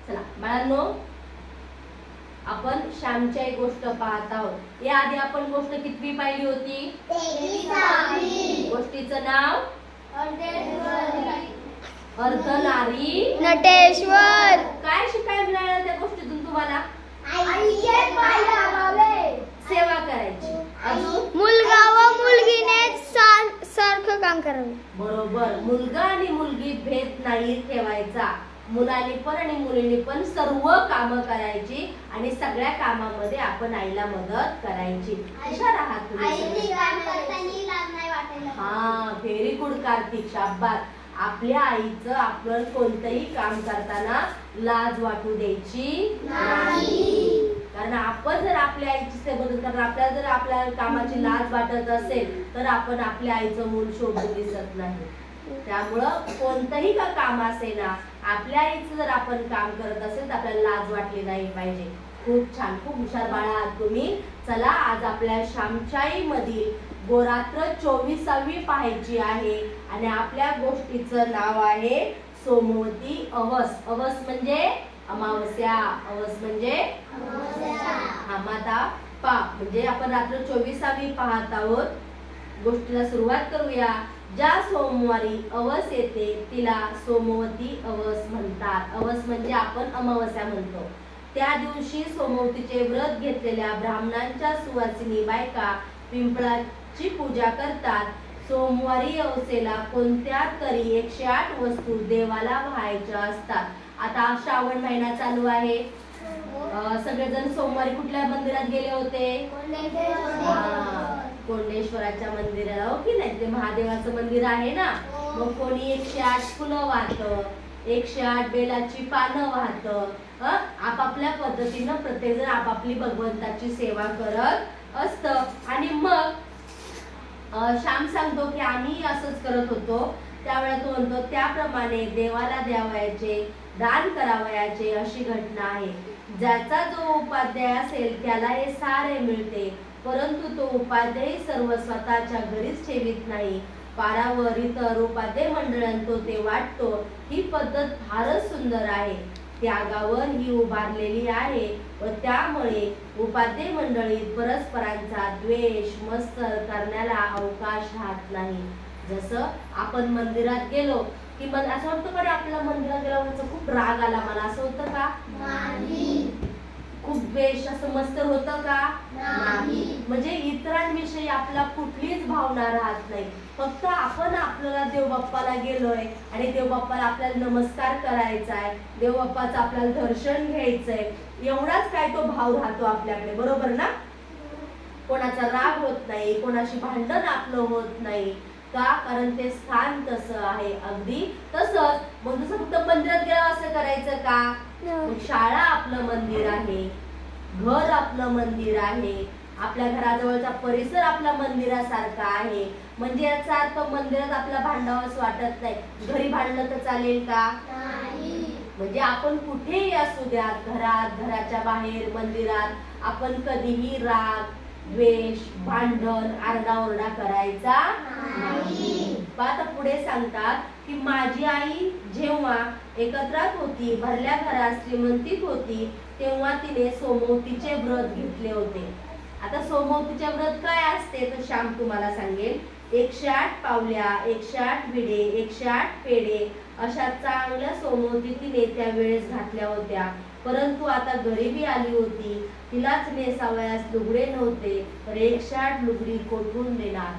चला बाळांनो, आपण श्यामची आई गोष्ट पाहत आहोत। या आधी आपण गोष्ट कितवी पाहिली होती? 23वी। गोष्टीचं नाव अर्धनारी नटेश्वर। काय शिकायला मिळालं त्या गोष्टीतून तुम्हाला? आईचे पाय लावावे, सेवा करायची, अजून मुलगा व मुलगीने सारखं काम करावे। बरोबर, मुलगा आणि मुलगी भेद नाही ठेवायचा। मुलाने पण आणि मुलीने पण सर्व कामं करायची आणि सगळ्या कामामध्ये आपण आईला मदत करायची। हुशार आहात तुम्ही। हा, व्हेरी गुड कार्तिक, शाबास। आपल्या आईचं आपण कोणतंही काम करताना लाज वाटू द्यायची नाही, कारण आपण जर आपल्या आईची सेवा करताना आपल्याला जर आपल्या कामाची लाज वाटत असेल तर आपण आपल्या आईचं मूल शोधून दिसत नाही। त्यामुळं कोणतंही का काम असेल ना, आपल्या आईचं जर आपण काम करत असेल तर आपल्याला लाज वाटली नाही पाहिजे। खूप छान, खूप हुशार बाळा आहात तुम्ही। चला, आज आपल्या श्यामच्याई मधील गोरात्र 24वी पाहायची आहे आणि आपल्या गोष्टीचं नाव आहे सोमवती अवस। अवस म्हणजे अमावस्या, अवस म्हणजे हा माता पा, म्हणजे आपण रात्र 24वी पाहत आहोत। गोष्टीला सुरुवात करूया। ज्या सोमवारी अवस येते तिला सोमवती अवस म्हणतात। अवस म्हणजे आपण अमावस्या म्हणतो। त्या दिवशी सोमवतीचे व्रत घेतलेल्या ब्राह्मणांच्या सुवासिनी बायका पिंपळाची पूजा करतात। सोमवारी अवसेला कोणत्या तरी 108 वस्तू देवाला व्हायच्या असतात। आता श्रावण महिना चालू आहे, सगळेजण सोमवारी कुठल्या मंदिरात गेले होते? कोंडेश्वराच्या मंदिराला, हो की नाही? ते महादेवाचं मंदिर आहे ना। मग कोणी 108 फुलं वाहतं, 108 बेलाची पानं वाहतं। आपापल्या पद्धतीनं प्रत्येक जण आपापली भगवंताची सेवा करत असतं। आणि मग श्याम सांगतो की आम्ही असंच करत होतो। त्यावेळेला तो म्हणतो त्याप्रमाणे देवाला द्यावयाचे, दान करावयाचे अशी घटना आहे। ज्याचा जो उपाध्याय असेल त्याला हे सारे मिळते, परंतु तो उपाध्याय सर्व स्वतःच्या घरीच ठेवीत नाही, पारावर इतर उपाध्याय मंडळांतो ते वाटतो। ही पद्धत फारच सुंदर आहे, त्यागावर ही उभारलेली आहे व त्यामुळे उपाध्याय मंडळीत परस्परांचा द्वेष मत्सर करण्याला अवकाश राहत नाही। जसं आपण मंदिरात गेलो की मग असं वाटतं का आपल्याला मंदिरात गेल्यावर खूप राग आला, मला असं होतं का? नाही। खूप द्वेष असं मत्सर होतं का? नाही। म्हणजे इतरांविषयी आपला कुठलीच भावना राहत नाही। फक्त आपण आपल्याला देवबाप्पाला गेलोय आणि देवबाप्पाला आपल्याला नमस्कार करायचा आहे, देवबाप्पाचं आपल्याला दर्शन घ्यायचंय, एवढाच काय तो भाव राहतो आपल्याकडे, बरोबर ना? कोणाचा राग होत नाही, कोणाशी भांडण आपलं होत नाही का? कारण ते स्थान तसं आहे। अगदी तसंच मग जसं फक्त मंदिरात गेला असं करायचं का? मग शाळा आपलं मंदिर आहे, घर आपलं मंदिर आहे, आपल्या घराजवळचा परिसर आपला मंदिरासारखा आहे। म्हणजे याचा अर्थ मंदिरात आपला भांडावंच वाटत नाही, घरी भांडलं तर चालेल का? नाही। म्हणजे आपण कुठेही असू द्या, घरात, घराच्या बाहेर, मंदिरात, आपण कधीही राग, द्वेष, भांडण, आरडाओरडा करायचा नाही। आता पुढे सांगतात की माझी आई जेव्हा एकत्रात होती, भरल्या घरात श्रीमंतीत होती, तेव्हा तिने सोमवतीचे व्रत घेतले होते। आता सोमवतीचे व्रत काय असते तर श्याम तुम्हाला सांगेल। 108 पावल्या, 108 विडे, 108 पेढे अशा चांगल्या सोमवती तिने त्या वेळेस घातल्या होत्या। परंतु आता गरिबी आली होती, तिलाच नेसावयास लुगडे नव्हते, तर 108 लुगडी कोठून देणार?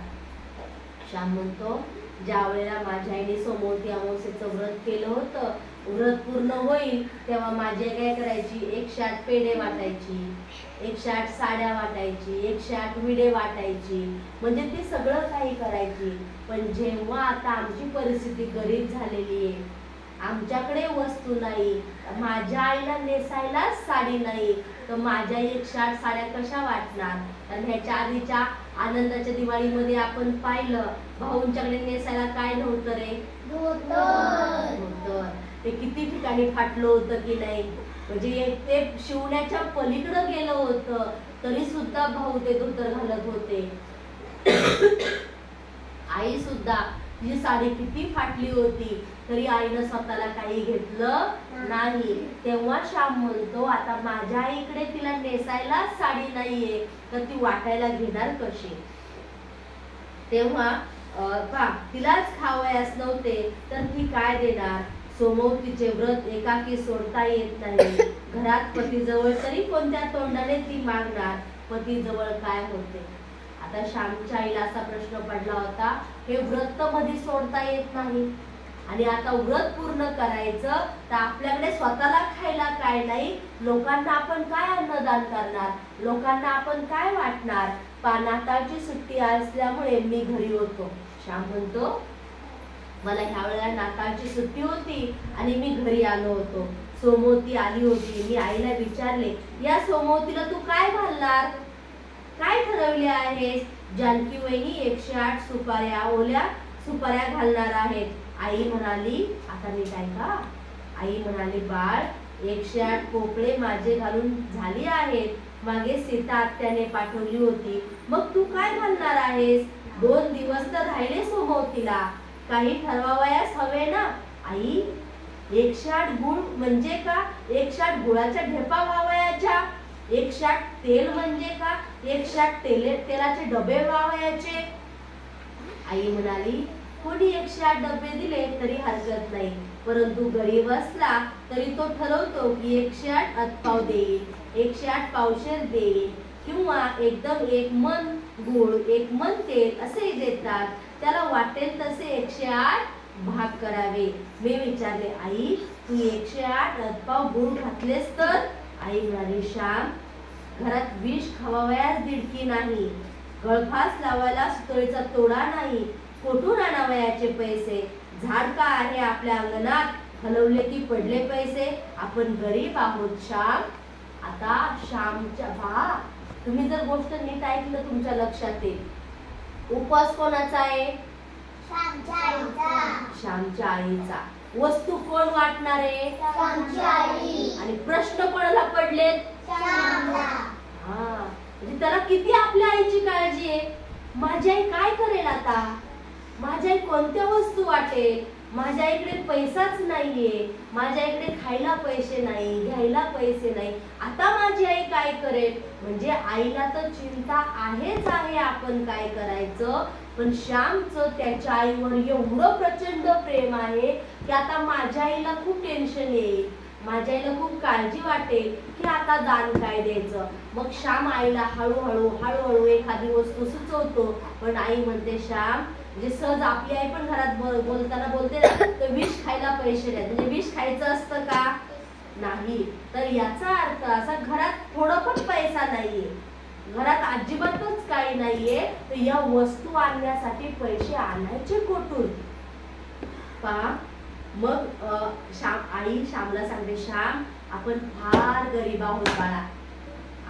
श्याम म्हणतो ज्या वेळेला माझ्या आईने सोमवती अमावस्येचं व्रत केलं होतं, व्रत पूर्ण होईल तेव्हा माझी आई काय करायची? 108 पेढे वाटायची, 108 साड्या वाटायची, 108 विडे वाटायची, म्हणजे ती सगळं काही करायची। पण जेव्हा आता आमची परिस्थिती गरीब झालेली आहे, आमच्याकडे वस्तू नाही, माझ्या आईला नेसायलाच साडी नाही, तर माझ्या 108 साड्या कशा वाटणार? कारण ह्याच्या आधीच्या आनंदाच्या दिवाळीमध्ये आपण पाहिलं भाऊंच्याकडे नेसायला काय नव्हतं रे? धोतर। ते किती ठिकाणी फाटलं होतं की नाही, म्हणजे ते शिवण्याच्या पलीकडे गेलं होतं तरी सुद्धा भाऊ ते धोतर घालत होते। आई सुद्धा तिची साडी किती फाटली होती तरी आईनं स्वतःला काही घेतलं नाही. तेव्हा श्याम म्हणतो आता माझ्या आईकडे तिला नेसायला साडी नाहीये तर ती वाटायला घेणार कशी. तेव्हा तिलाच खावयास नव्हते तर ती काय देणार. सोमवतीचे व्रत एकाकी सोडता येत नाही. घरात पतीजवळ तरी कोणत्या तोंडाने ती मागणार. पतीजवळ काय होते. आता श्यामच्या आईला असा प्रश्न पडला होता हे व्रत मध्ये सोडता येत नाही आणि आता व्रत पूर्ण करायचं तर आपल्याकडे स्वतःला खायला काय नाही. लोकांना आपण काय अन्नदान करणार. लोकांना आपण काय वाटणार. नाताळची सुट्टी असल्यामुळे मी घरी होतो. श्याम म्हणतो मला ह्या वेळेला नाताळची सुट्टी होती आणि मी घरी आलो होतो. सोमवती आली होती. मी आईला विचारले या सोमवतीला तू काय घालणार. काय ठरवले आहेस. जानकी वहिनी 108 सुपाऱ्या ओल्या सुपाऱ्या घालणार आहेत. आई म्हणाली आता नीट ऐका. आई म्हणाली बाळ 108 पोपळे माझे घालून झाली आहेत. मागे सीता आत्याने पाठवली होती. मग तू काय घालणार आहेस. 2 दिवस तर राहिले सोमवतीला. काही ठरवावयास हवे ना. आई 108 गुळ म्हणजे का. 108 गुळाच्या ढेपा व्हावयाच्या. 108 तेल म्हणजे का. 108 तेलाचे डबे व्हावयाचे. आई म्हणाली कोणी 108 डबे दिले तरी हरकत नाही परंतु गरीब असला तरी तो ठरवतो की 108 अतपाव देईल. 108 पावशेर देईल किंवा एकदम 1 मन गुळ 1 मन तेल असे देतात. त्याला वाटेल तसे 108 भाग करावे. मी विचारले आई तू 108 अतपाव गुळ घातलेस तर. आई म्हणाली श्याम घरात विष खवावयास दिडकी नाही. गळफास लावायला सुतळीचा तोडा नाही. कुठून आणावयाचे पैसे. झाड का आहे आपल्या अंगणात हलवले की पडले पैसे. आपण गरीब आहोत श्याम. आता श्यामच्या तुम्ही जर गोष्ट नीट ऐकलं तुमच्या लक्षात येईल. उपवास कोणाचा आहे. श्यामच्या आईचा. वस्तू कोण वाटणार आहे. आणि प्रश्न कोणाला पडलेत. म्हणजे त्याला किती आपल्या आईची काळजी आहे. माझी आई काय करेल आता. माझी आई कोणत्या वस्तू वाटेल. माझ्या आईकडे पैसाच नाहीये. माझ्या आईकडे खायला पैसे नाही घ्यायला पैसे नाही. आता माझी आई काय करेल. म्हणजे आईला तर चिंता आहेच आहे आपण काय करायचं. पण श्यामचं त्याच्या आईवर एवढं प्रचंड प्रेम आहे की आता माझ्या आईला खूप टेन्शन येईल. माझ्या आईला खूप काळजी वाटेल की आता दान काय द्यायचं. मग श्याम आईला हळूहळू एखादी वस्तू सुचवतो. पण आई म्हणते श्याम म्हणजे सहज आपली आई पण घरात बोलताना बोलते ना तर विष खायला पैसे नाही. म्हणजे विष खायचं असतं का नाही. तर याचा अर्थ असा घरात थोडं पण पैसा नाहीये. घरात अजिबातच काही नाहीये तर या वस्तू आणण्यासाठी पैसे आणायचे कुठून. मग आई श्यामला सांगते श्याम आपण फार गरीब आहोत बाळा.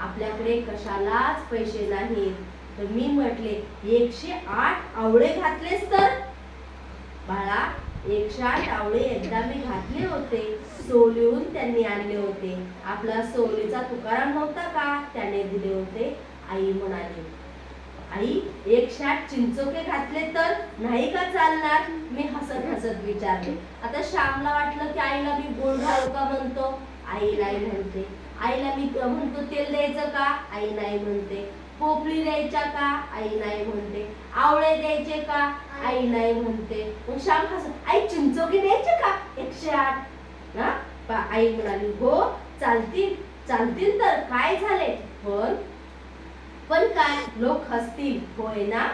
आपल्याकडे कशालाच पैसे नाहीत. तर मी म्हटले 108 आवळे घातलेस तर. बाळा 108 आवळे एकदा मी घातले होते. सोलीहून त्यांनी आणले होते. आपला सोलीचा तुकाराम नव्हता का त्याने दिले होते. आई म्हणाली आई 108 चिंचोके घातले तर नाही का चालणार. मी हसत विचारले. आता श्यामला वाटलं की आईला मी गोड घालू का म्हणतो. आई नाही म्हणते. आईला मी म्हणतो तेल द्यायचं का. आई नाही म्हणते. पोपली द्यायच्या का. आई नाही म्हणते. आवळे द्यायचे का. आई नाही म्हणते. मग श्याम हसत आई चिंचोके द्यायचे का 108 ना. आई म्हणाली हो चालतील तर काय झाले. पण काय लोक हसतील होय ना.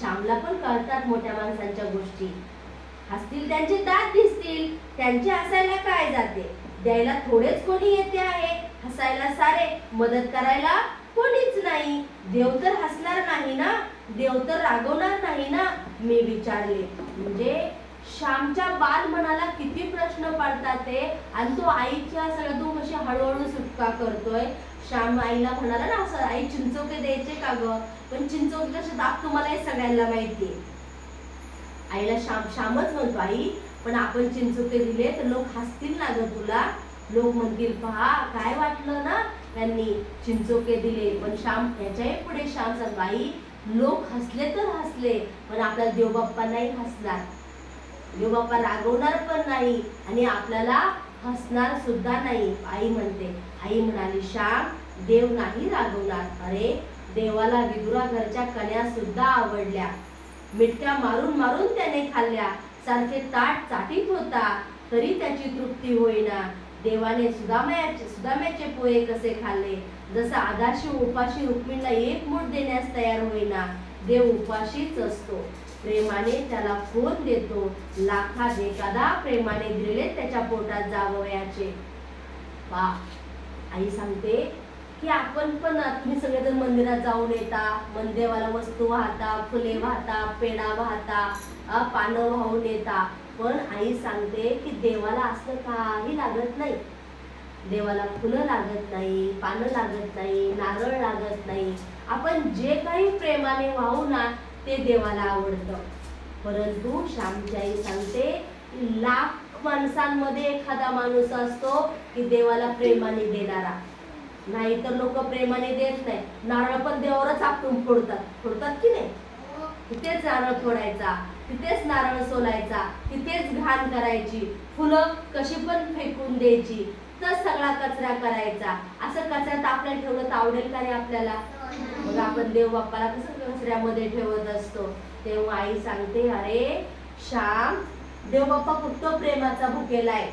श्यामला पण कळतात मोठ्या माणसांच्या गोष्टी. हसतील त्यांचे दात दिसतील. त्यांचे हसायला काय जाते. द्यायला थोडेच कोणी येते आहे. हसायला सारे. मदत करायला कोणीच नाही. देव तर हसणार नाही ना. देव तर रागवणार नाही ना. मी विचारले. म्हणजे श्यामच्या बाल मनाला किती प्रश्न पडतात ते. आणि तो आईच्या सगळ्या तू कशी हळूहळू सुटका करतोय. श्याम आईला म्हणाला ना असं आई चिंचोके द्यायचे का ग. पण चिंचोके कसे दाब तुम्हाला हे सगळ्यांना माहितीये. आईला श्यामच म्हणतो आई पण आपण चिंचोके दिले तर लोक हसतील ना ग तुला. लोक म्हणतील पहा काय वाटलं ना त्यांनी चिंचोके दिले. पण श्याम त्याच्याही पुढे श्याम सांगतो आई लोक हसले तर हसले, पण आपल्याला देवबाप्पा नाही हसणार, देवबाप्पा रागवणार पण नाही आणि आपल्याला हसणार सुद्धा नाही. आई म्हणते, आई म्हणाली, श्याम, देव नाही रागवणार. अरे, देवाला विदुरा घरच्या कन्या सुद्धा आवडल्या, मिठ्या मारून मारून त्याने खाल्ल्या, सारखे ताट चाटीत होता तरी त्याची तृप्ती होईना. देवाने सुदाम्याचे पोहे कसे खाल्ले, जसा आदाशी उपाशी रुक्मिणीला एक मूठ देण्यास तयार होईना. देव उपाशीच असतो, प्रेमाने त्याला फोन देतो, लाखात एखादा प्रेमाने दिलेले त्याच्या पोटात जावयाचे. आई सांगते की आपण पण, तुम्ही सगळेजण मंदिरात जाऊन येता, देवाला वस्तू वाहता, फुले वाहता, पेढा वाहता, पानं वाहून येता, पण आई सांगते की देवाला असं काही लागत नाही. देवाला फुलं लागत नाही, पानं लागत नाही, नारळ लागत नाही. आपण जे काही प्रेमाने वाहू ना ते देवाला आवडतं. परंतु श्यामची आई सांगते, लाख माणसांमध्ये एखादा माणूस असतो की देवाला प्रेमाने देणारा, नाही तर लोक प्रेमाने देत नाही. नारळ पण देवावरच आपटून फोडतात की नाही? तिथेच नारळ फोडायचा, तिथेच नारळ सोलायचा, तिथेच घाण करायची, फुलं कशी पण फेकून द्यायची, तर सगळा कचरा करायचा. असं कचऱ्यात आपल्याला ठेवलं तर आवडेल का रे आपल्याला? मग आपण देव बाप्पाला कसं कचऱ्यामध्ये ठेवत असतो. तेव्हा आई सांगते, अरे श्याम, देव बाप्पा फक्त प्रेमाचा भुकेला आहे.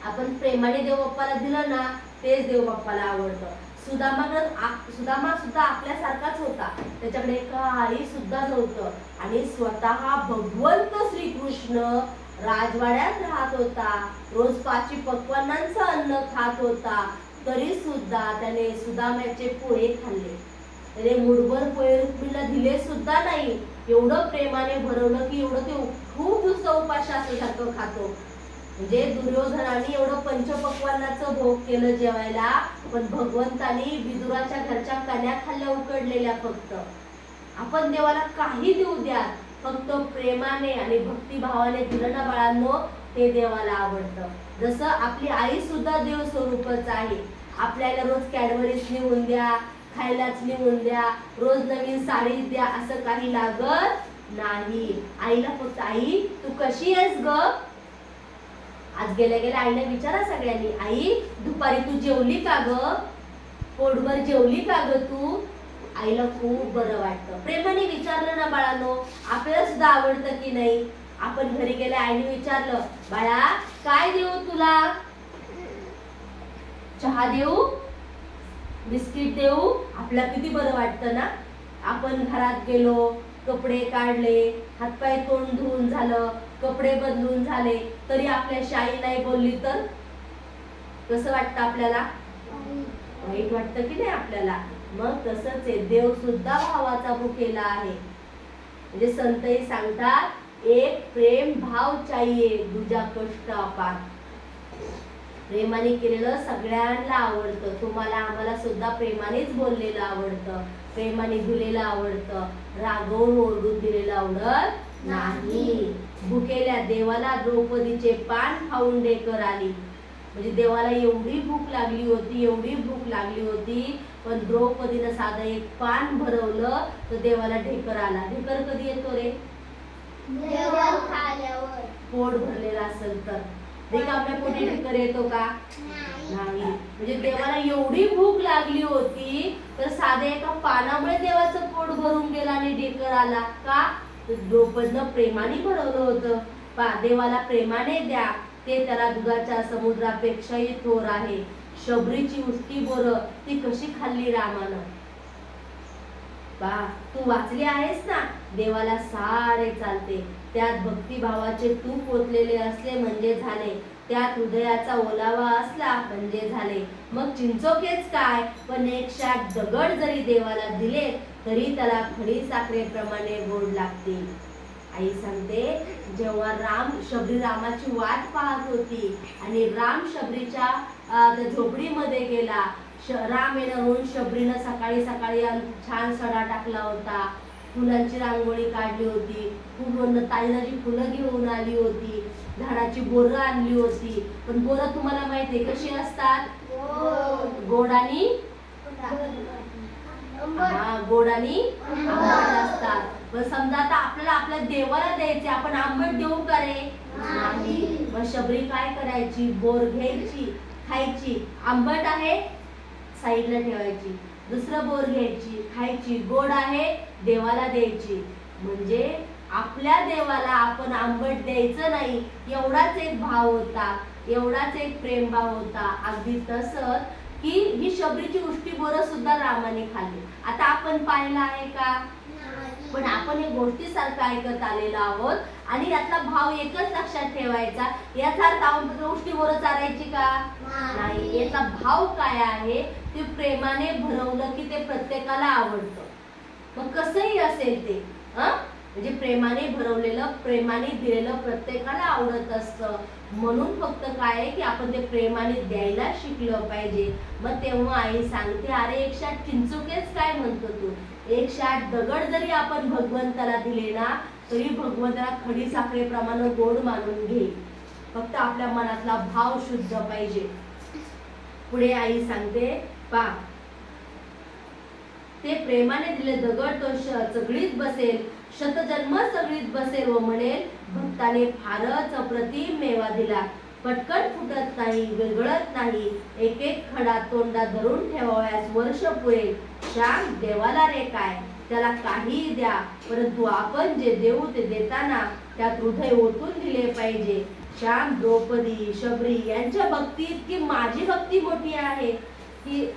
आपण प्रेमाने देव बाप्पाला दिलं ना तेच देव बाप्पाला आवडतं. सुदामा सुद्धा आपल्यासारखाच होता, त्याच्याकडे काही सुद्धा नव्हतं आणि स्वतः भगवंत श्रीकृष्ण राजवाड्यात राहत होता, रोज 5 पक्वान्नांचं अन्न खात होता, तरी सुद्धा त्याने सुदाम्याचे पोहे खाल्ले. त्याने मुठभर पोहे रुक्मिणीला दिले सुद्धा नाही. एवढं प्रेमाने भरवलं की एवढं ते खूप दिवस उपाशी असल्यासारखं खातो. म्हणजे दुर्योधनाने एवढं पंचपक्वान्नाचं भोग केलं जेवायला, पण भगवंतानी विदुराच्या घरच्या कन्या खाल्ल्या उकडलेल्या फक्त. आपण देवाला काही देऊ द्या, फक्त प्रेमाने आणि भक्तिभावाने दिलं ना बाळांनो, ते देवाला आवडतं. जसं आपली आई सुद्धा देव स्वरूपच आहे. आपल्याला रोज कॅडबरीज नेऊन द्या, खायलाच नेऊन द्या, रोज नवीन साडी द्या, असं काही लागत नाही. आईला फक्त, आई तू कशी आहेस ग? आज गेल्या गेल्या आईने विचारा सगळ्यांनी, आई दुपारी तू जेवली का ग? पोटभर जेवली का ग तू? आईला खूप बरं वाटतं. प्रेमाने विचारलं ना बाळांनो, आपल्याला सुद्धा आवडतं की नाही? आपण घरी गेल्या आईने विचारलं, बाळा काय देऊ तुला? चहा देऊ, बिस्किट देऊ? आपल्याला किती बरं वाटतं ना. आपण घरात गेलो, कपडे काढले, हातपाय तोंड धुवून झालं, कपडे बदलून झाले, तरी आपल्याशी आई नाही बोलली तर कसं वाटतं आपल्याला? वाईट वाटतं की नाही आपल्याला? मग तसंच आहे, देव सुद्धा भावाचा भुकेला आहे. म्हणजे संतही सांगतात, एक प्रेम भाव चाहिए, दूजा कष्ट अपार. प्रेमाने केलेलं सगळ्यांना आवडतं. तुम्हाला आम्हाला सुद्धा प्रेमानेच बोललेलं आवडतं, प्रेमाने दिलेलं आवडतं, रागवून ओरडून दिलेलं आवडत नाही. भुकेल्या देवाला द्रौपदीचे पान खाऊन ढेकर आली. म्हणजे देवाला एवढी भूक लागली होती, एवढी भूक लागली होती, पण द्रौपदीनं साधं एक पान भरवलं तर देवाला ढेकर आला. ढेकर कधी येतो रे? पोट भरलेला असेल तर. रिकाम्या पोटी ढेकर येतो का? नाही. म्हणजे देवाला एवढी भूक लागली होती तर साधे एका पानामुळे देवाचं पोट भरून गेलं आणि ढेकर आला का? द्रौपदीनं प्रेमाने भरवलं होतं. देवाला प्रेमाने द्या, ते त्याला दुधाच्या समुद्रापेक्षाही थोर आहे. शबरीची उष्टी बोरं ती कशी खाल्ली रामानं? तू वाचली आहेस ना, देवाला सारे चालते. त्यात भक्तिभावाचे तूप ओतलेले असले म्हणजे झाले, त्यात हृदयाचा ओलावा असला म्हणजे झाले. मग चिंचोकेच काय, पण 108 दगड जरी देवाला दिले तरी त्याला खडी साखरेप्रमाणे गोड लागतील. आई सांगते, जेव्हा शबरी रामाची वाट पाहत होती आणि राम शबरीच्या झोपडीमध्ये गेला, राम येणार म्हणून शबरीनं सकाळी सकाळी छान सडा टाकला होता, फुलांची रांगोळी काढली होती, ताईनं जी फुलं घेऊन आली होती, झाडाची बोरं आणली होती. पण बोरं तुम्हाला माहितीये कशी असतात? गोड आणि गोड आणि आंबट असतात. पण समजा आता आपल्याला आपल्या देवाला द्यायचे, आपण आंबट देऊ का रे? नाही. मग शबरी काय करायची? बोर घ्यायची, खायची, आंबट आहे साईडला ठेवायची, दुसरं बोर घ्यायची, खायची, गोड आहे देवाला द्यायची. म्हणजे आपल्या देवाला आपण आंबट द्यायचं नाही, एवढाच एक भाव होता, एवढाच एक प्रेम भाव होता. अगदी तसंच की ही शबरीची उष्टी बोरं सुद्धा रामाने खाल्ली. आता आपण पाहिलं आहे का? पण आपण हे गोष्टीसारखं ऐकत आलेलो आहोत आणि यातला भाव एकच लक्षात ठेवायचा. याचा अर्थ आपण उष्टी बोरं चारायची का? नाही. याचा भाव काय आहे ते प्रेमाने भरवलं की ते प्रत्येकाला आवडतं. मग कसंही असेल ते म्हणजे प्रेमाने भरवलेलं, प्रेमाने दिलेलं प्रत्येकाला आवडत असतं. म्हणून फक्त काय आहे की आपण ते प्रेमाने द्यायला शिकलं पाहिजे. मग तेव्हा आई सांगते, अरे 108 चिंचुकेच काय म्हणतो तू? 108 दगड जरी आपण भगवंताला दिले ना तरी भगवंताला खडी साखरेप्रमाणे गोड मानून घे. फक्त आपल्या मनातला भाव शुद्ध पाहिजे. पुढे आई सांगते, पा ते प्रेमाने दिले दगड तो सगळीत बसेल, शतजन्म सगळीत बसेल व म्हणेल भक्ताने फारच अप्रतिम मेवा दिला. पटकन फुटत नाही, विरघळत नाही, एक एक खडा तोंडात धरून ठेवावयास वर्ष पुरेल. श्याम देवाला रे काय, त्याला काहीही द्या, परंतु आपण जे देऊ ते देताना त्यात हृदय ओतून दिले पाहिजे. श्याम द्रौपदी, शबरी यांच्या भक्तीत की माझी भक्ती मोठी आहे, की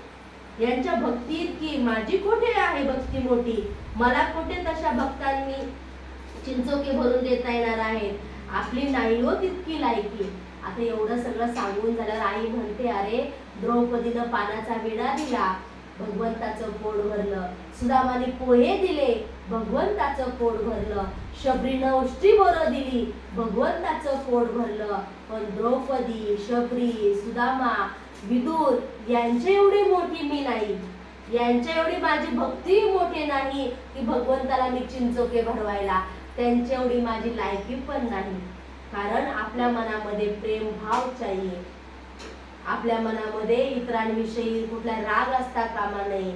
यांच्या भक्तीत की माझी कुठे आहे भक्ती मोठी? मला कुठे तशा भक्तांनी चिंचोके भरून देता येणार आहेत? आपली नाही हो तितकी लायकी. आता एवढं सगळं सांगून झाल्यावर आई म्हणते, अरे द्रौपदीनं पानाचा विडा दिला, भगवंताचं पोट भरलं. सुदामाने पोहे दिले, भगवंताचं पोट भरलं. शबरीनं उष्टी बोरं दिली, भगवंताचं पोट भरलं. पण द्रौपदी, शबरी, सुदामा, विदुर यांच्या एवढी मोठी मी नाही, यांच्या एवढी माझी भक्ती मोठी नाही की भगवंताला मी चिंचोके भरवायला. त्यांच्या एवढी माझी लायकी पण नाही. कारण आपल्या मनामध्ये प्रेम भाव चाहिए. आपल्या मनामध्ये इतरांविषयी कुठला राग असता कामा नये.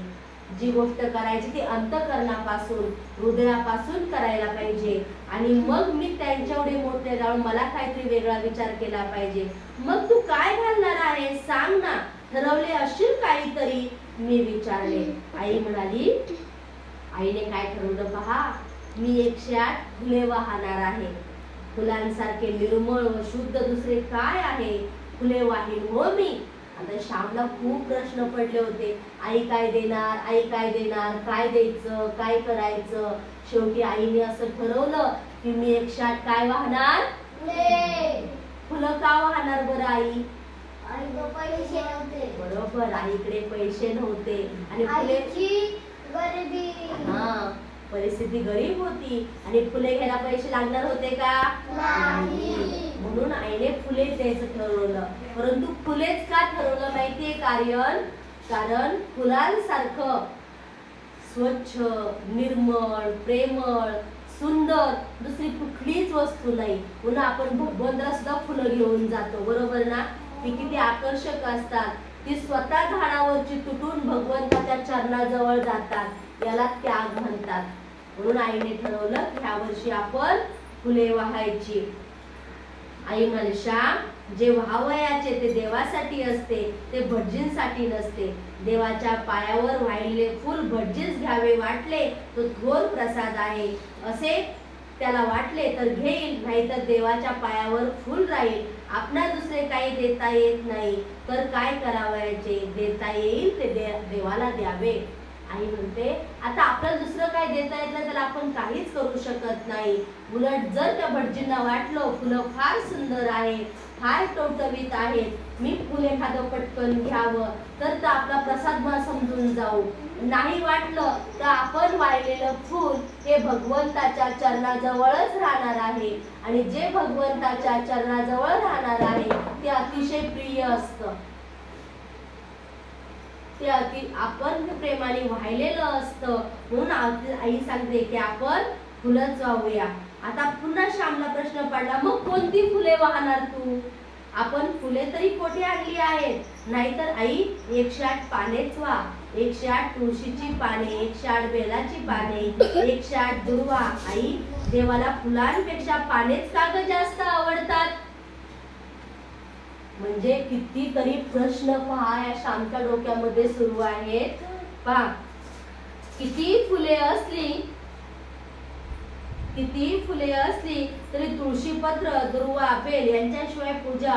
जी गोष्ट करायची ती अंतःकरणापासून, हृदयापासून करायला पाहिजे. आणि मग मी त्यांच्या एवढे मोठे जाऊन मला काहीतरी वेगळा विचार केला पाहिजे. मग तू काय घालणार आहे सांग ना, ठरवले असशील काहीतरी? मी विचारले. आई म्हणाली, आईने काय ठरवलं पहा, मी 108 फुले वाहणार आहे. फुलांसारखे निर्मळ व शुद्ध दुसरे काय आहे? फुले वाहीन हो मी. आता श्यामला खूप प्रश्न पडले होते. आई काय देणार, आई काय देणार, काय द्यायचं, काय करायचं? शेवटी आईने असं ठरवलं की मी 108 काय वाहणार? फुलं का वाहणार बरं आई? पैसे नव्हते. बरोबर, आईकडे पैसे नव्हते आणि फुले गरिबी. परिस्थिती गरीब होती आणि फुले घ्यायला पैसे लागणार होते का? नाही. म्हणून आईने फुले द्यायचं ठरवलं. परंतु फुलेच का ठरवलं माहितीये कारण? कारण फुलांसारखं स्वच्छ, निर्मळ, प्रेमळ, सुंदर दुसरी कुठलीच वस्तू नाही. पुन्हा आपण भगवंताला सुद्धा फुलं घेऊन जातो, बरोबर ना? ती किती आकर्षक असतात. ती स्वतः झाडावरची तुटून भगवंताच्या चरणाजवळ जातात. याला त्याग म्हणतात. म्हणून आईने ठरवलं की ह्या वर्षी आपण फुले वाहायची. आई म्हणाली, श्याम जे व्हावयाचे ते देवासाठी असते, ते भटजींसाठी नसते. देवाच्या पायावर वाहिलेले फुल भटजीच घ्यावे वाटले तो थोर प्रसाद आहे, असे त्याला वाटले तर घेईल, नाहीतर देवाच्या पायावर फुल राहील. आपणा दुसरे काही देता येत नाही तर काय करावयाचे? देता येईल ते देवाला द्यावे. आई म्हणते, आता आपल्याला दुसरं काय देता येत नाही तर आपण काहीच करू शकत नाही. उलट जर त्या भटजींना वाटलं फुलं फार सुंदर आहे, फार टवटवीत आहेत, मी फुल एखादं पटकन घ्यावं तर आपला प्रसाद समजून जाऊ. नाही वाटलं तर आपण वाहिलेलं फूल हे भगवंताच्या चरणाजवळच राहणार आहे आणि जे भगवंताच्या चरणाजवळ राहणार आहे ते अतिशय प्रिय असतं. ते आपण प्रेमाने वाहिलेलं असतं. म्हणून आई सांगते की आपण फुलंच वाहूया. आता पुन्हा श्यामला प्रश्न पडला, मग कोणती फुले वाहणार तू? आपण फुले तरी कोठे आणली आहेत? नाहीतर आई 108 पानेच वा, 108 तुळशीची पाने, 108 बेलाची पाने, 108 दुर्वा. आई देवाला फुलांपेक्षा पानेच का ग जास्त आवडतात? म्हणजे कितीतरी प्रश्न पहा या श्यामच्या डोक्यामध्ये सुरू आहेत. पहा, किती फुले असली तरी तुळशीपत्र, दुर्वा, बेल यांच्याशिवाय पूजा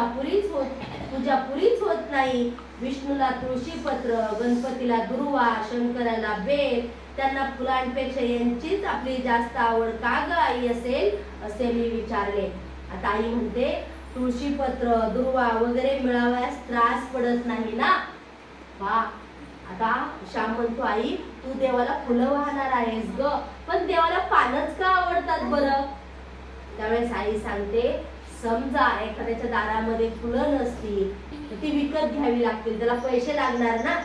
पुरीच होत नाही. विष्णूला तुळशीपत्र, गणपतीला दुर्वा, शंकराला बेल, त्यांना फुलांपेक्षा यांचीच आपली जास्त आवड का ग आई असेल असे मी विचारले. आता आई म्हणते तुळशीपत्र, दुर्वा वगैरे मिळावयास त्रास पडत नाही ना. पहा, आता श्याम म्हणतो आई तू देवाला फुलं वाहणार आहेस ग, पण देवाला पानच का आवडतात बरं? त्यावेळेस आई सांगते समजा एखाद्याच्या दारामध्ये फुलं नसतील तर ती विकत घ्यावी लागतील, त्याला पैसे लागणार ना.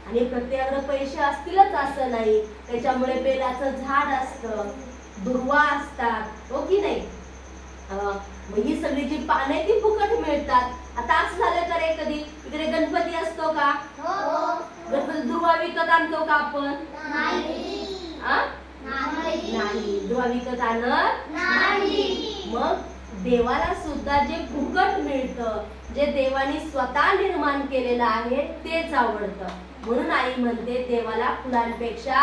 आणि प्रत्येकाकडे पैसे असतीलच असं नाही, त्याच्यामुळे बेलाचं झाड असतं, दुर्वा असतात, हो की नाही? मग ही सगळी जी पाने ती फुकट मिळतात. आता असं झालं का रे कधी इकडे गणपती असतो का? गणपती दुर्वा विकत आणतो का आपण? नाही, दुर्वा विकत आणत नाही. मग देवाला सुद्धा जे फुकट मिळतं, जे देवाने स्वतः निर्माण केलेलं आहे तेच आवडतं. म्हणून आई म्हणते देवाला फुलांपेक्षा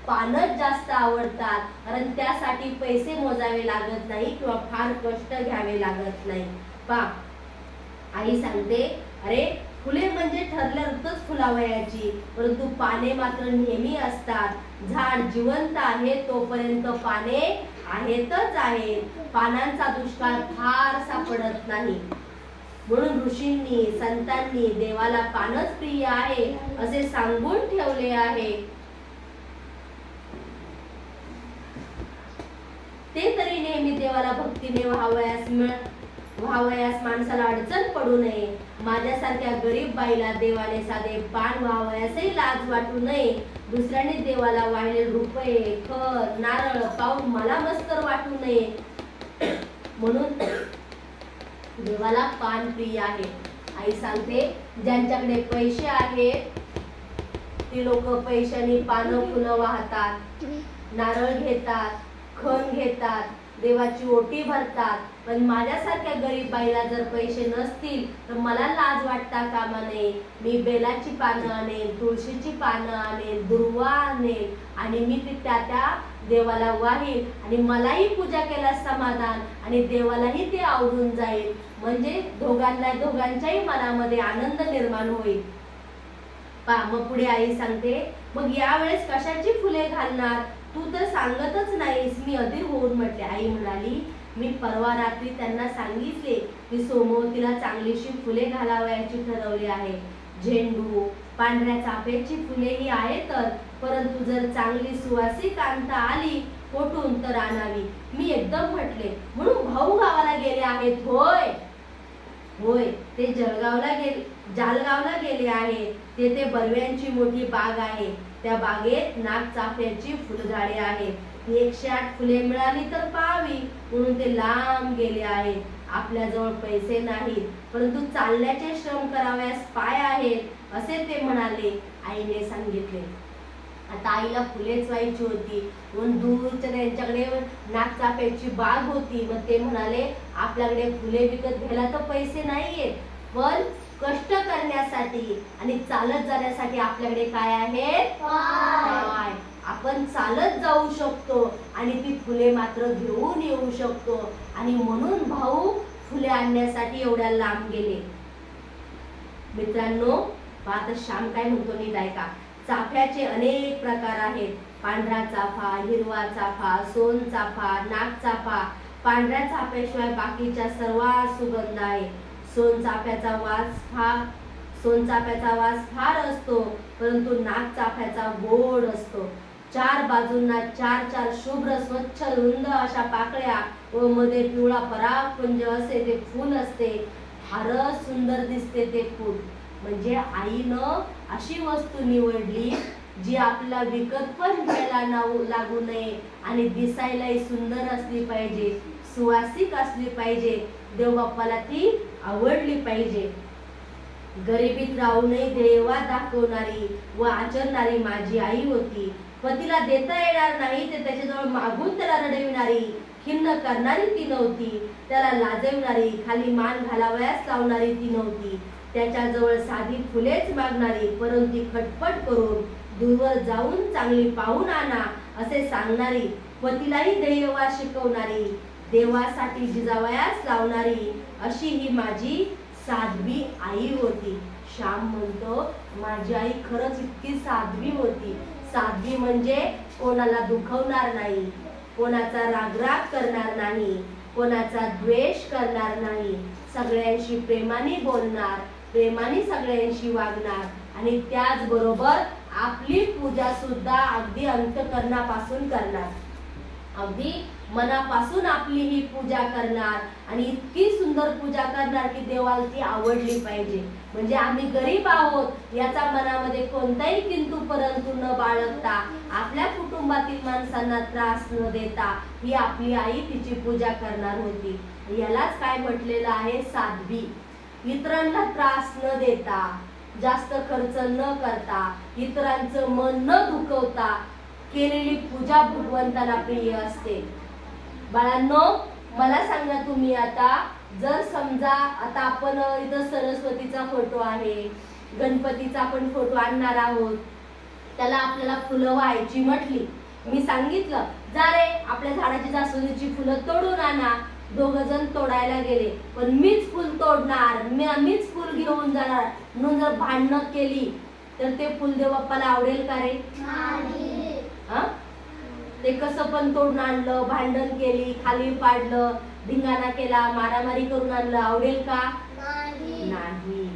पानच जास्त आवडतात, कारण त्यासाठी पैसे मोजावे लागत नाही किंवा फार कष्ट घ्यावे लागत नाही. पहा, आई सांगते अरे फुले म्हणजे ठरल्यावरच फुलावयाची, परंतु पाने मात्र नेहमी असतात. झाड जिवंत आहे तोपर्यंत पाने आहेतच आहेत. पानांचा दुष्काळ फार सापडत नाही. म्हणून ऋषींनी संतांनी देवाला पानच प्रिय आहे असे सांगून ठेवले आहे. ते तरी नेहमी देवाला भक्तीने व्हावयास माणसाला अडचण पडू नये. माझ्यासारख्या गरीब बाईला देवाने साधे पान व्हावयासही लाज वाटू नये. दुसऱ्याने देवाला वाहिले रुपये, खत, नारळ पाहून मला मस्तर वाटू नये. म्हणून देवाला पान प्रिय आहे. आई सांगते ज्यांच्याकडे पैसे आहेत ती लोक पैशाने पानं फुलं वाहतात, नारळ घेतात, खण घेतात, देवाची ओटी भरतात. पण माझ्यासारख्या गरीब बाईला जर पैसे नसतील तर मला लाज वाटता कामा नये. मी बेलाची पानं आणेल, तुळशीची पानं आणेल, दुर्वा आणेल आणि मी ती त्या देवाला वाहील आणि मलाही पूजा केल्यास समाधान आणि देवालाही ते आवडून जाईल. म्हणजे दोघांच्याही मनामध्ये आनंद निर्माण होईल. मग पुढे आई सांगते मग यावेळेस कशाची फुले घालणार? तू तर सांगतच नाहीस. मी अधीर होऊन म्हटले. आई म्हणाली मी परवा रात्री त्यांना सांगितले की सोमवतीला चांगलीशी फुले घालावयाची ठरवली आहे. झेंडू, पांढऱ्या चाफ्याची फुले ही आहेतच, परंतु जर चांगली सुवासिक कांता आली कोठून तर आणावी. मी एकदम म्हटले म्हणून भाऊ गावाला गेले आहेत होय? होय, ते जालगावला गेले आहे. तेथे बलव्यांची मोठी बाग आहे. त्या बागेत नागचाफ्याची फुलझाडे आहेत. 108 फुले मिळाली तर पाहावी म्हणून ते लांब गेले आहेत. आपल्याजवळ पैसे नाहीत, परंतु चालण्याचे श्रम करावयास पाय आहेत असे ते म्हणाले. आईने सांगितले. आता आईला फुलेच व्हायची होती म्हणून दूरच्या त्यांच्याकडे नागचाफ्याची बाग होती. मग ते म्हणाले आपल्याकडे फुले विकत घ्यायला तर पैसे नाहीयेत, पण कष्ट करण्यासाठी आणि चालत जाण्यासाठी आपल्याकडे काय आहे? पाय. आपण चालत जाऊ शकतो आणि ती फुले मात्र घेऊन येऊ शकतो. आणि म्हणून भाऊ फुले आणण्यासाठी एवढ्या लांब गेले. मित्रांनो, आता श्याम काय म्हणतो नीट ऐका. चाफ्याचे अनेक प्रकार आहेत. पांढरा चाफा, हिरवा चाफा, सोन चाफा, नाग चाफा. पांढऱ्या चाफ्याशिवाय बाकीच्या सर्वात सुगंध आहे. सोनचाफ्याचा वास फार असतो, परंतु नागचाफ्याचा गोड असतो. 4 बाजूंना 4 शुभ्र स्वच्छ रुंद अशा पाकळ्या व मध्ये पिवळा परागपुंज असे ते फूल असते. फारच सुंदर दिसते ते फूल. म्हणजे आईनं अशी वस्तू निवडली जी आपल्याला विकत पण घ्यायला लागू नये आणि दिसायलाही सुंदर असली पाहिजे, सुवासिक असली पाहिजे. देवबाप्पाला ती आवडली पाहिजे. गरिबीत राहूनही देवा दाखवणारी व आचरणारी माझी आई होती. पतीला देता येणार नाही ते त्याच्याजवळ मागून त्याला रडविणारी, खिन्न करणारी ती नव्हती. त्याला लाजविणारी, खाली मान घालावयास लावणारी ती नव्हती. त्याच्याजवळ साधी फुलेच मागणारी, परंतु ती खटपट करून दूरवर जाऊन चांगली पाहून आणा असे सांगणारी, पतीलाही ध्येयवाद शिकवणारी, देवासाठी जिजावयास लावणारी अशी ही माझी साध्वी आई होती. श्याम म्हणतो माझी आई खरंच इतकी साध्वी होती. साध्वी म्हणजे कोणाला दुखवणार नाही, कोणाचा रागराग करणार नाही, कोणाचा द्वेष करणार नाही, सगळ्यांशी प्रेमाने बोलणार, प्रेमाने सगळ्यांशी वागणार आणि त्याचबरोबर आपली पूजा सुद्धा अगदी अंतःकरणापासून करणार, अगदी मनापासून आपली ही पूजा करणार आणि इतकी सुंदर पूजा करणार की देवाला ती आवडली पाहिजे. म्हणजे आम्ही गरीब आहोत याचा मनामध्ये कोणताही किंतु परंतु न बाळगता, आपल्या कुटुंबातील माणसांना त्रास न देता ही आपली आई तिची पूजा करणार होती. यालाच काय म्हटलेलं आहे, साध्वी. इतरांना त्रास न देता, जास्त खर्च न करता, इतरांचं मन न दुखवता केलेली पूजा भगवंताला प्रिय असते. बाळांनो, मला सांगा तुम्ही आता, जर समजा आता आपण इथं सरस्वतीचा फोटो आहे, गणपतीचा आपण फोटो आणणार आहोत, त्याला आपल्याला फुलं व्हायची म्हटली, मी सांगितलं जा रे आपल्या झाडाची जास्वंदीची फुलं तोडून आणा. दोघं जण तोडायला गेले, पण मीच फुल तोडणार, मीच फुल घेऊन जाणार म्हणून जर भांडणं केली तर ते फुल देव बाप्पाला आवडेल का रे? ते कसं पण तोडून आणलं, भांडण केली, खाली पाडलं, धिंगाणा केला, मारामारी करून आणलं, आवडेल का? नाही.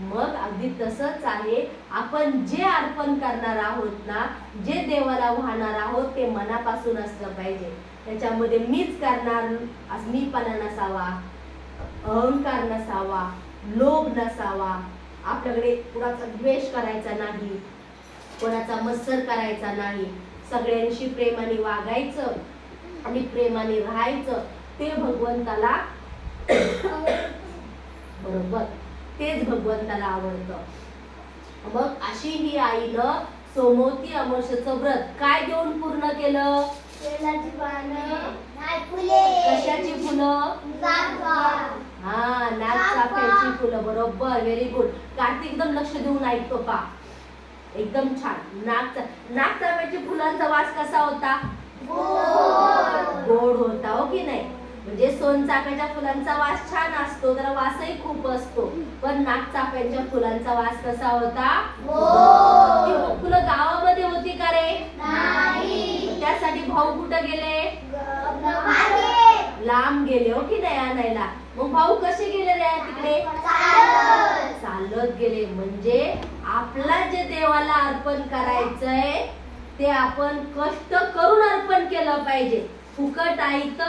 मग अगदी तसंच आहे, आपण जे अर्पण करणार आहोत ना, जे देवाला वाहणार आहोत ते मनापासून असलं पाहिजे. त्याच्यामध्ये मीच करणार मीपणा नसावा, अहंकार नसावा, लोभ नसावा, आपल्याकडे कुणाचा द्वेष करायचा नाही, कोणाचा मत्सर करायचा नाही, सगळ्यांशी प्रेमाने वागायचं आणि प्रेमाने राहायचं. ते भगवंताला बरोबर तेच भगवंताला आवडतं. मग अशी ही आईनं सोमवती अमावस्येचं व्रत काय देऊन पूर्ण केलं? कशाची फुलं? हा, नागचाफ्याची फुलं. बरोबर, व्हेरी गुड. कार्तिक एकदम लक्ष देऊन ऐकतो पा, एकदम छान. नागचाफ्याच्या फुलांचा वास कसा होता? गोड होता, हो की नाही? म्हणजे सोनचाफ्याच्या फुलांचा वास छान असतो, जरा वासही खूप असतो, पण नागचाफ्याच्या फुलांचा वास कसा होता? फुलं गावामध्ये होती का रे? त्यासाठी भाऊ कुठं गेले? लांब गेले, हो की नाही आणायला? मग भाऊ कसे गेले रे तिकडे? चालत गेले. म्हणजे आपला जे देवाला अर्पण करायचंय ते आपण कष्ट करून अर्पण केलं पाहिजे, फुकट आयत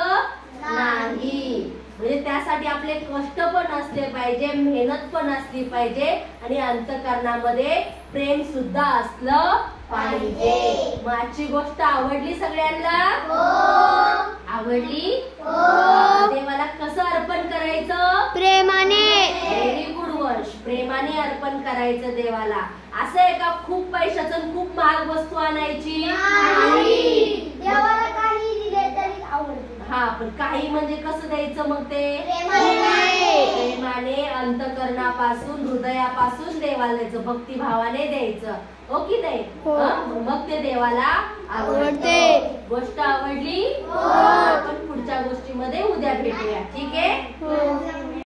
नाही. म्हणजे त्यासाठी आपले कष्ट पण असले पाहिजे, मेहनत पण असली पाहिजे आणि अंतःकरणामध्ये प्रेम सुद्धा असलं पाहिजे. मग आजची गोष्ट आवडली सगळ्यांना? आवडली? देवाला कसं अर्पण करायचं? प्रेमाने. व्हेरी गुड वंश. प्रेमाने अर्पण करायचं देवाला. असं आहे का खूप पैशाचं खूप महाग वस्तू आणायची? देवाला काही दिले तरी आवडते. हा, पण काही म्हणजे कसं द्यायचं मग ते? प्रेमाने, अंतःकरणापासून, हृदयापासून देवाला द्यायचं, भक्तिभावाने द्यायचं, हो की नाही? मग ते देवाला आवडते. गोष्ट आवडली? आपण पुढच्या गोष्टीमध्ये उद्या भेटूया, ठीक आहे?